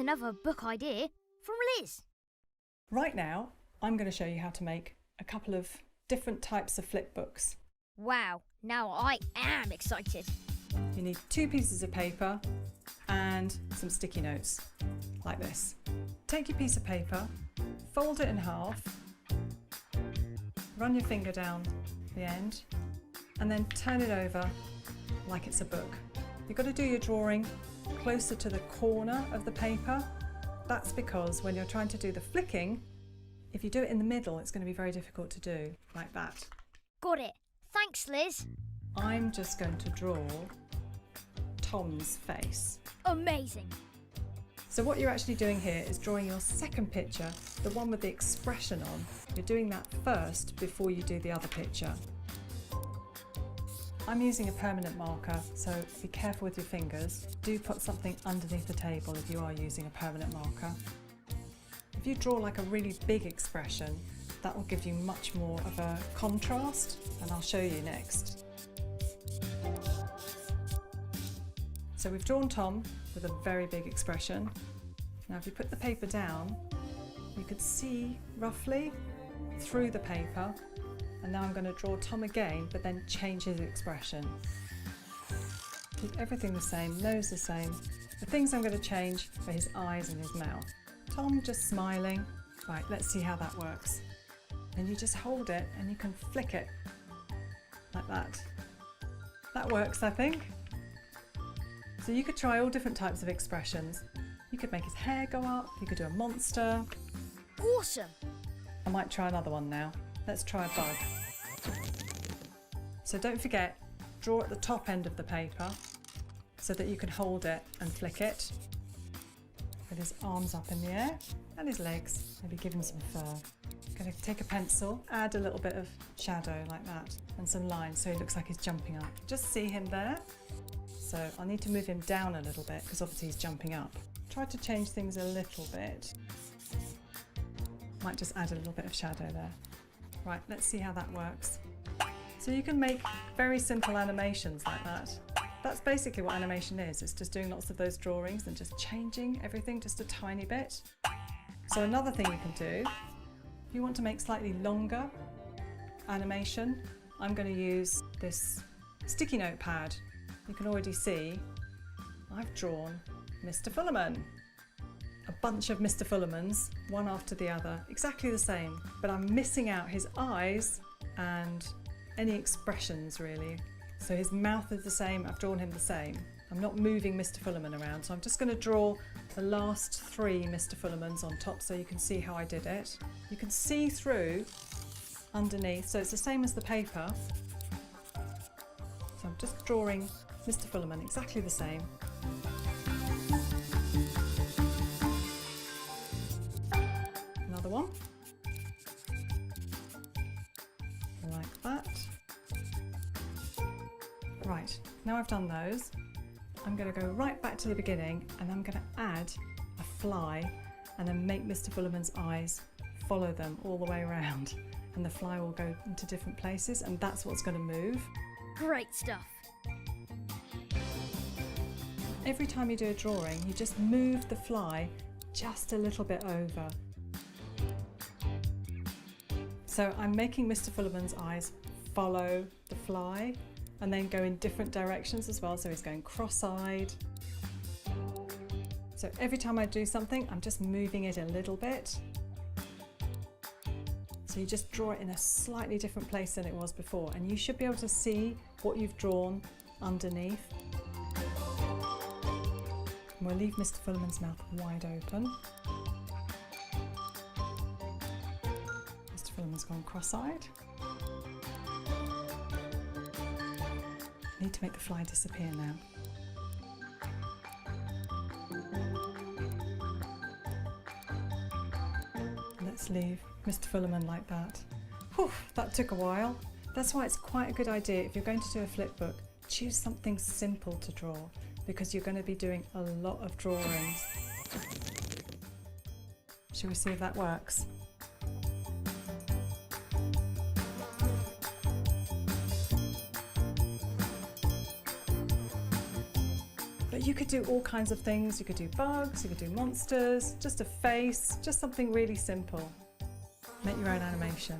another book idea from Liz. Right now, I'm going to show you how to make a couple of different types of flip books. Wow, now I am excited. You need 2 pieces of paper and some sticky notes, like this. Take your piece of paper, fold it in half, run your finger down the end, and then turn it over like it's a book. You've got to do your drawing closer to the corner of the paper. That's because when you're trying to do the flicking, if you do it in the middle, it's going to be very difficult to do, like that. Got it. Thanks, Liz. I'm just going to draw Tom's face. Amazing. So what you're actually doing here is drawing your second picture, the one with the expression on. You're doing that first before you do the other picture. I'm using a permanent marker, so be careful with your fingers. Do put something underneath the table if you are using a permanent marker. If you draw like a really big expression, that will give you much more of a contrast, and I'll show you next. So we've drawn Tom with a very big expression. Now if you put the paper down, you could see roughly through the paper. And now I'm going to draw Tom again, but then change his expression. Keep everything the same, nose the same. The things I'm going to change are his eyes and his mouth. Tom just smiling. Right, let's see how that works. And you just hold it and you can flick it like that. That works, I think. So you could try all different types of expressions. You could make his hair go up, you could do a monster. Awesome. I might try another one now. Let's try a bug. So don't forget, draw at the top end of the paper so that you can hold it and flick it. With his arms up in the air and his legs, maybe give him some fur. Going to take a pencil, add a little bit of shadow like that and some lines so he looks like he's jumping up. Just see him there. So I'll need to move him down a little bit because obviously he's jumping up. Try to change things a little bit. Might just add a little bit of shadow there. Right, let's see how that works. So you can make very simple animations like that. That's basically what animation is. It's just doing lots of those drawings and just changing everything just a tiny bit. So another thing you can do, if you want to make slightly longer animation, I'm going to use this sticky note pad. You can already see I've drawn Mr Fullerman. A bunch of Mr Fullermans, one after the other, exactly the same, but I'm missing out his eyes and any expressions really. So his mouth is the same, I've drawn him the same. I'm not moving Mr Fullerman around, so I'm just going to draw the last 3 Mr Fullermans on top so you can see how I did it. You can see through underneath, so it's the same as the paper. So I'm just drawing Mr Fullerman exactly the same. Another one, like that. Right, now I've done those, I'm going to go right back to the beginning and I'm going to add a fly and then make Mr Fullerman's eyes follow them all the way around, and the fly will go into different places and that's what's going to move. Great stuff. Every time you do a drawing, you just move the fly just a little bit over. So I'm making Mr Fullerman's eyes follow the fly and then go in different directions as well, so he's going cross-eyed. So every time I do something, I'm just moving it a little bit. So you just draw it in a slightly different place than it was before, and you should be able to see what you've drawn underneath. And we'll leave Mr Fullerman's mouth wide open. Mr Fullerman's gone cross-eyed. Need to make the fly disappear now. Let's leave Mr Fullerman like that. Whew, that took a while. That's why it's quite a good idea, if you're going to do a flip book, choose something simple to draw, because you're going to be doing a lot of drawings. Shall we see if that works? But you could do all kinds of things. You could do bugs, you could do monsters, just a face, just something really simple. Make your own animation.